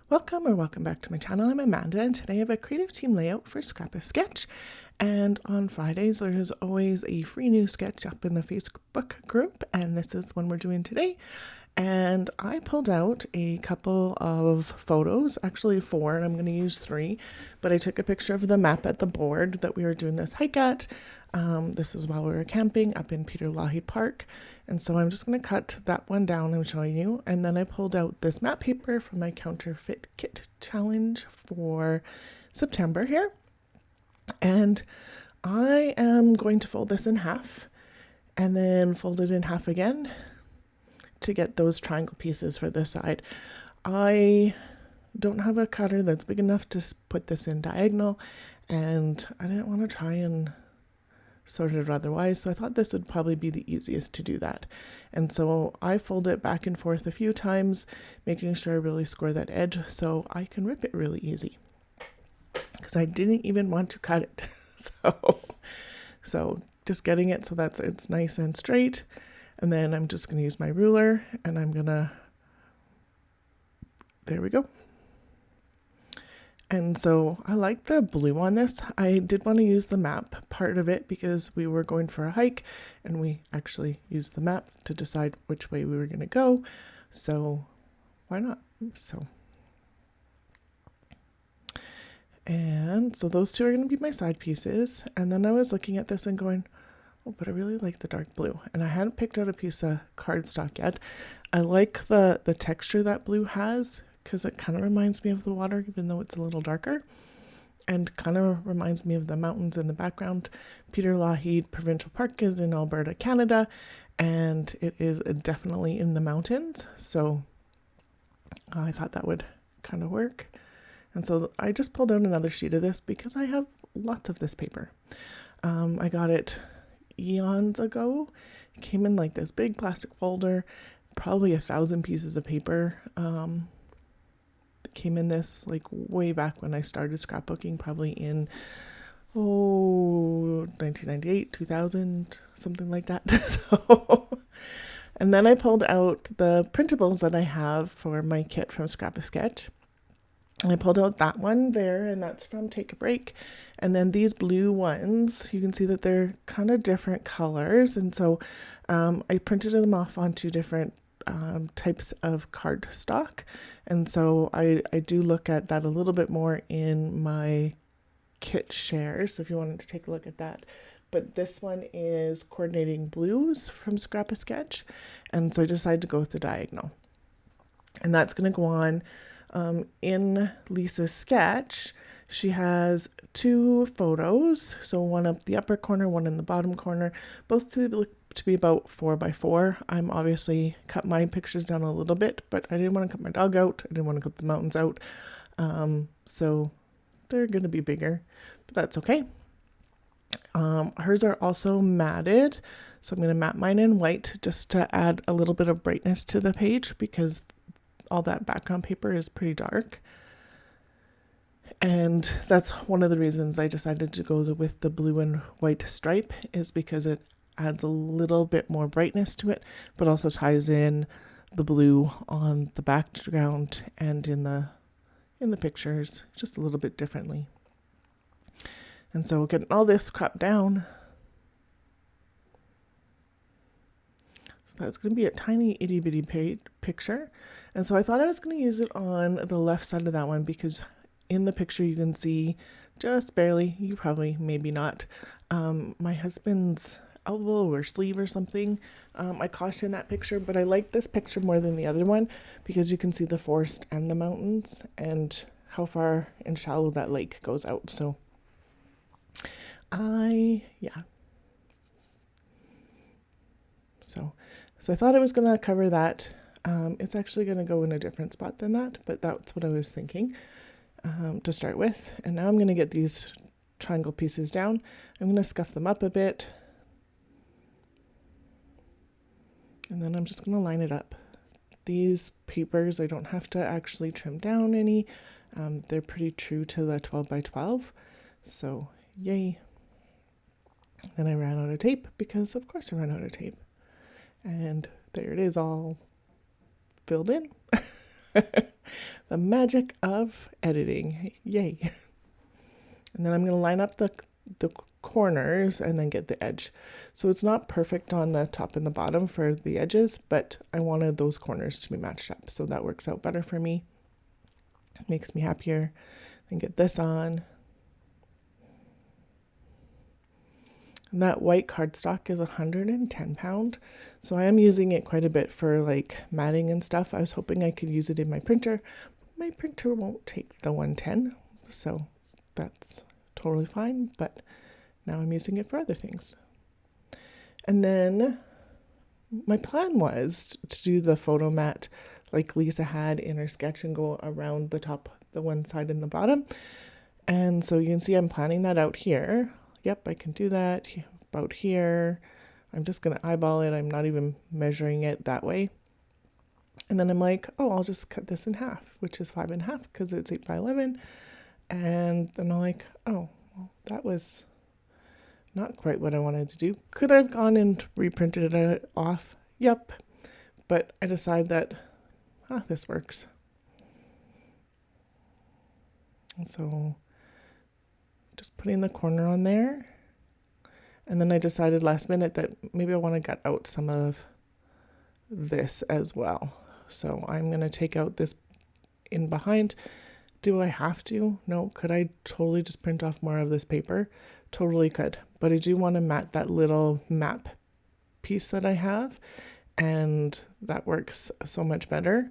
Welcome back to my channel. I'm Amanda, and today I have a creative team layout for Scrap a Sketch. And on Fridays, there's always a free new sketch up in the Facebook group, and this is one we're doing today. And I pulled out a couple of photos, actually 4, and I'm going to use 3, but I took a picture of the map at the board that we were doing this hike at. This is while we were camping up in Peter Lougheed Park. And so I'm just going to cut that one down and show you. And then I pulled out this map paper from my counterfeit kit challenge for September here. And I am going to fold this in half and then fold it in half again to get those triangle pieces for this side. I don't have a cutter that's big enough to put this in diagonal, and I didn't want to try and sort it otherwise, so I thought this would probably be the easiest to do that. And so I fold it back and forth a few times, making sure I really score that edge so I can rip it really easy, because I didn't even want to cut it. So just getting it so that it's nice and straight. And then I'm just going to use my ruler, and I'm going to, there we go. And so I like the blue on this. I did want to use the map part of it because we were going for a hike, and we actually used the map to decide which way we were going to go. So why not? And so those two are going to be my side pieces. And then I was looking at this and going, oh, but I really like the dark blue. And I hadn't picked out a piece of cardstock yet. I like the texture that blue has, because it kind of reminds me of the water, even though it's a little darker, and kind of reminds me of the mountains in the background. Peter Lougheed Provincial Park is in Alberta, Canada, and it is definitely in the mountains, so I thought that would kind of work. And so I just pulled out another sheet of this because I have lots of this paper. I got it eons ago. It came in like this big plastic folder, probably 1,000 pieces of paper. Came in this like way back when I started scrapbooking, probably in 1998, 2000, something like that. And then I pulled out the printables that I have for my kit from Scrap a Sketch. And I pulled out that one there, and that's from Take a Break. And then these blue ones, you can see that they're kind of different colors. And so I printed them off on 2 different types of cardstock. And so I do look at that a little bit more in my kit share, so if you wanted to take a look at that. But this one is Coordinating Blues from Scrap a Sketch, and so I decided to go with the diagonal. And that's going to go on in Lisa's sketch. She has 2 photos, so one up the upper corner, one in the bottom corner, both to be about 4 by 4. I'm obviously cut my pictures down a little bit, but I didn't want to cut my dog out. I didn't want to cut the mountains out. So they're going to be bigger, but that's okay. Hers are also matted, so I'm going to matte mine in white just to add a little bit of brightness to the page, because all that background paper is pretty dark. And that's one of the reasons I decided to go with the blue and white stripe, is because it adds a little bit more brightness to it, but also ties in the blue on the background and in the pictures just a little bit differently. And so getting all this cropped down, so that's going to be a tiny itty bitty picture. And so I thought I was going to use it on the left side of that one, because in the picture you can see just barely, you probably maybe not, my husband's elbow or sleeve or something. I caught in that picture, but I like this picture more than the other one because you can see the forest and the mountains and how far and shallow that lake goes out. So So I thought I was going to cover that. It's actually going to go in a different spot than that, but that's what I was thinking to start with. And now I'm going to get these triangle pieces down. I'm going to scuff them up a bit. And then I'm just going to line it up. These papers, I don't have to actually trim down any. They're pretty true to the 12 by 12. So yay. Then I ran out of tape, because of course I ran out of tape. And there it is, all filled in. The magic of editing. Yay. And then I'm going to line up the corners and then get the edge. So it's not perfect on the top and the bottom for the edges, but I wanted those corners to be matched up. So that works out better for me. It makes me happier. Then get this on. And that white cardstock is 110 pound. So I am using it quite a bit for like matting and stuff. I was hoping I could use it in my printer. My printer won't take the 110, so that's totally fine, but now I'm using it for other things. And then my plan was to do the photo mat like Lisa had in her sketch and go around the top, the one side and the bottom. And so you can see I'm planning that out here. Yep, I can do that about here. I'm just going to eyeball it. I'm not even measuring it that way. And then I'm like, oh, I'll just cut this in half, which is 5.5 because it's 8 by 11. And then I'm like, oh, well, that was not quite what I wanted to do. Could I have gone and reprinted it off? Yep. But I decided that, this works. And so just putting the corner on there. And then I decided last minute that maybe I want to gut out some of this as well. So I'm going to take out this in behind. Do I have to? No. Could I totally just print off more of this paper? Totally could. But I do want to mat that little map piece that I have. And that works so much better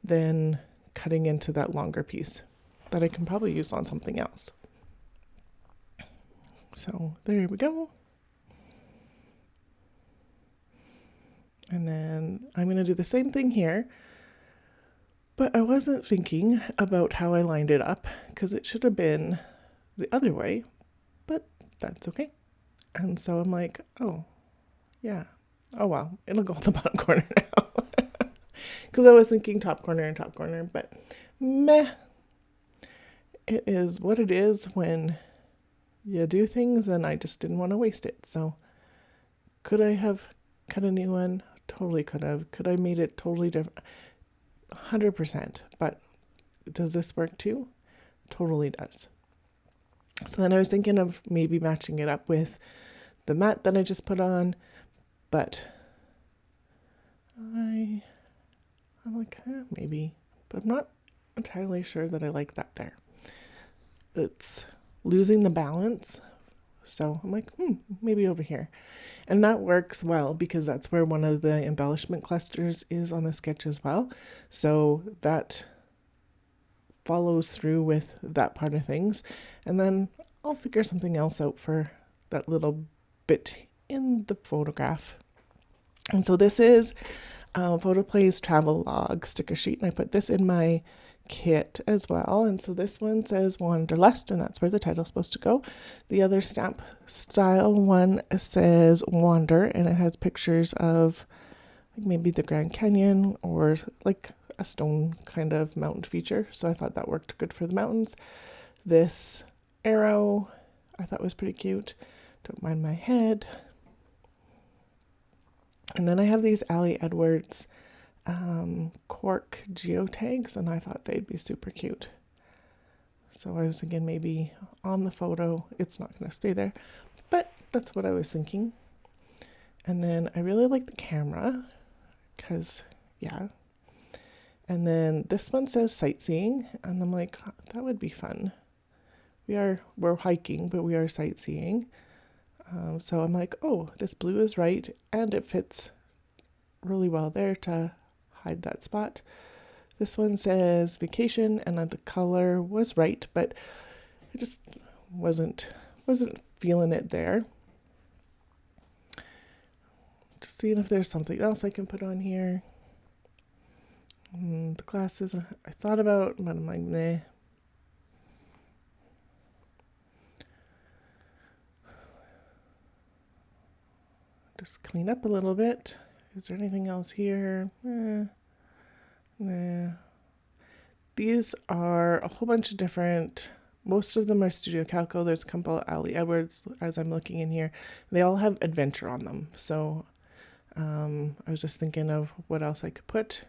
than cutting into that longer piece that I can probably use on something else. So there we go. And then I'm going to do the same thing here. But I wasn't thinking about how I lined it up because it should have been the other way, but that's okay. And so I'm like, oh, yeah. Oh, well, it'll go on the bottom corner now. Because I was thinking top corner, but meh. It is what it is when you do things, and I just didn't want to waste it. So could I have cut a new one? Totally could have. Could I made it totally different? 100%. But does this work too? Totally does. So then I was thinking of maybe matching it up with the mat that I just put on, but I'm like, maybe, but I'm not entirely sure that I like that there. It's losing the balance. So I'm like, maybe over here. And that works well because that's where one of the embellishment clusters is on the sketch as well. So that follows through with that part of things. And then I'll figure something else out for that little bit in the photograph. And so this is Photoplay's travel log sticker sheet. And I put this in my kit as well. And so this one says Wanderlust, and that's where the title's supposed to go. The other stamp style one says Wander, and it has pictures of like maybe the Grand Canyon or like a stone kind of mountain feature. So I thought that worked good for the mountains. This arrow I thought was pretty cute. Don't mind my head. And then I have these Ali Edwards cork geotags, and I thought they'd be super cute. So I was thinking maybe on the photo, it's not going to stay there, but that's what I was thinking. And then I really like the camera because, yeah. And then this one says sightseeing, and I'm like, that would be fun. We're hiking, but we are sightseeing. So I'm like, oh, this blue is right, and it fits really well there to hide that spot. This one says vacation, and the color was right, but I just wasn't feeling it there. Just seeing if there's something else I can put on here. The glasses I thought about, but I'm like, nah. Just clean up a little bit. Is there anything else here? Nah. These are a whole bunch of different, most of them are Studio Calco. There's a couple of Ali Edwards as I'm looking in here. They all have adventure on them. So I was just thinking of what else I could put.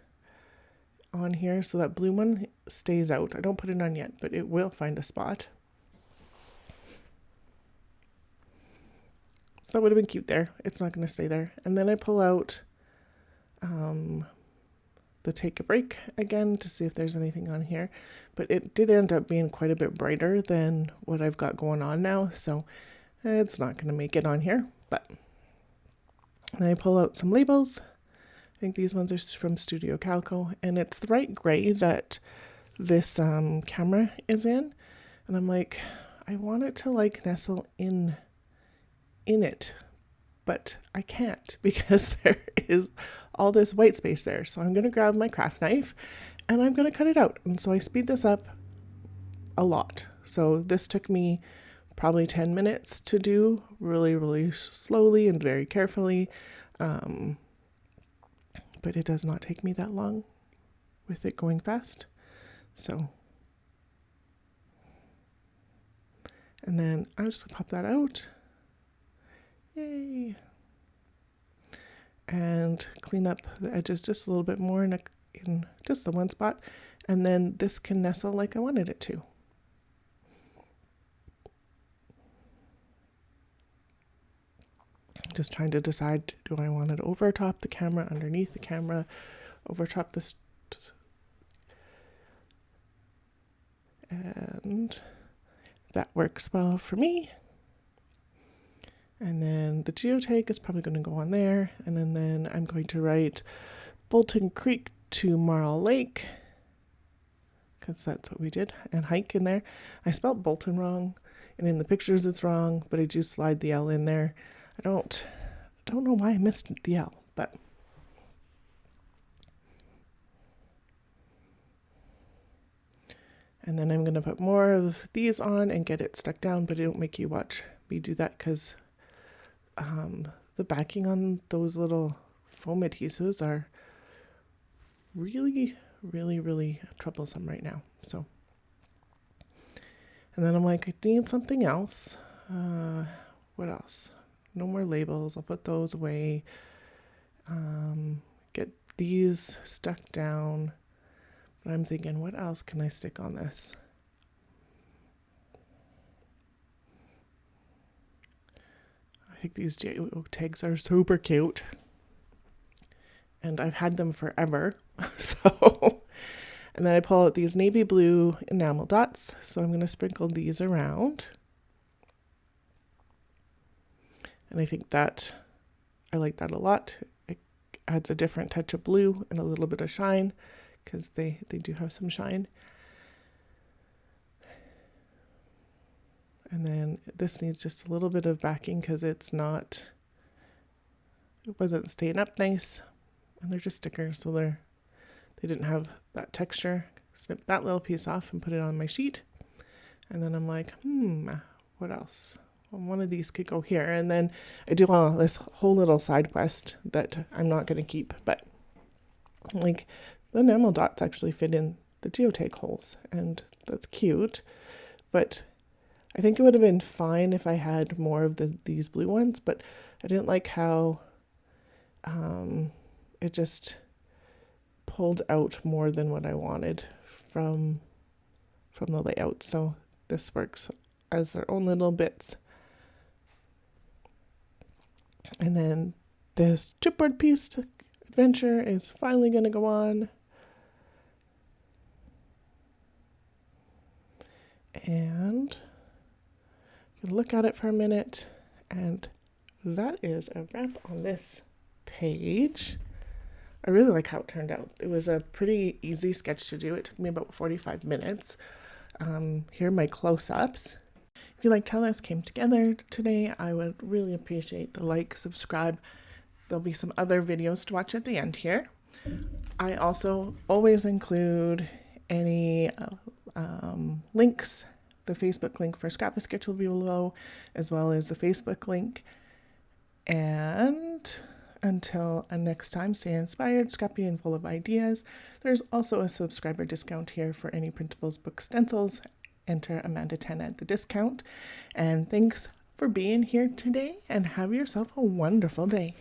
on here so that blue one stays out. I don't put it on yet, but it will find a spot. So that would have been cute there. It's not going to stay there. And then I pull out the take a break again to see if there's anything on here. But it did end up being quite a bit brighter than what I've got going on now. So it's not going to make it on here. But then I pull out some labels. I think these ones are from Studio Calico. And it's the right gray that this camera is in. And I'm like, I want it to like nestle in it, but I can't because there is all this white space there. So I'm going to grab my craft knife and I'm going to cut it out. And so I speed this up a lot. So this took me probably 10 minutes to do really, really slowly and very carefully. But it does not take me that long with it going fast. So, and then I'm just gonna pop that out. Yay. And clean up the edges just a little bit more in just the one spot. And then this can nestle like I wanted it to. Just trying to decide, do I want it over top the camera, underneath the camera, over top this. And that works well for me. And then the geotag is probably going to go on there. And then I'm going to write Bolton Creek to Marl Lake, because that's what we did, and hike in there. I spelled Bolton wrong, and in the pictures it's wrong, but I do slide the L in there. I don't know why I missed the L, but and then I'm going to put more of these on and get it stuck down, but I don't make you watch me do that because the backing on those little foam adhesives are really, really, really troublesome right now. So, and then I'm like, I need something else. What else? No more labels. I'll put those away. Get these stuck down. But I'm thinking, what else can I stick on this? I think these tags are super cute. And I've had them forever. So, and then I pull out these navy blue enamel dots. So I'm going to sprinkle these around. And I think that I like that a lot. It adds a different touch of blue and a little bit of shine because they do have some shine. And then this needs just a little bit of backing because it wasn't staying up nice. And they're just stickers, so they didn't have that texture. Snip that little piece off and put it on my sheet. And then I'm like, what else? Well, one of these could go here. And then I do this whole little side quest that I'm not going to keep, but like the enamel dots actually fit in the geotag holes, and that's cute. But I think it would have been fine if I had more of these blue ones, but I didn't like how it just pulled out more than what I wanted from the layout. So this works as their own little bits. And then this chipboard piece adventure is finally going to go on. And you can look at it for a minute, and that is a wrap on this page. I really like how it turned out. It was a pretty easy sketch to do. It took me about 45 minutes. Here are my close-ups. If you liked how this came together today, I would really appreciate the like, subscribe. There'll be some other videos to watch at the end here. I also always include any links. The Facebook link for Scrap a Sketch will be below, as well as the Facebook link. And until next time, stay inspired, scrappy, and full of ideas. There's also a subscriber discount here for any printables, book stencils. Enter Amanda10 at the discount. And thanks for being here today, and have yourself a wonderful day.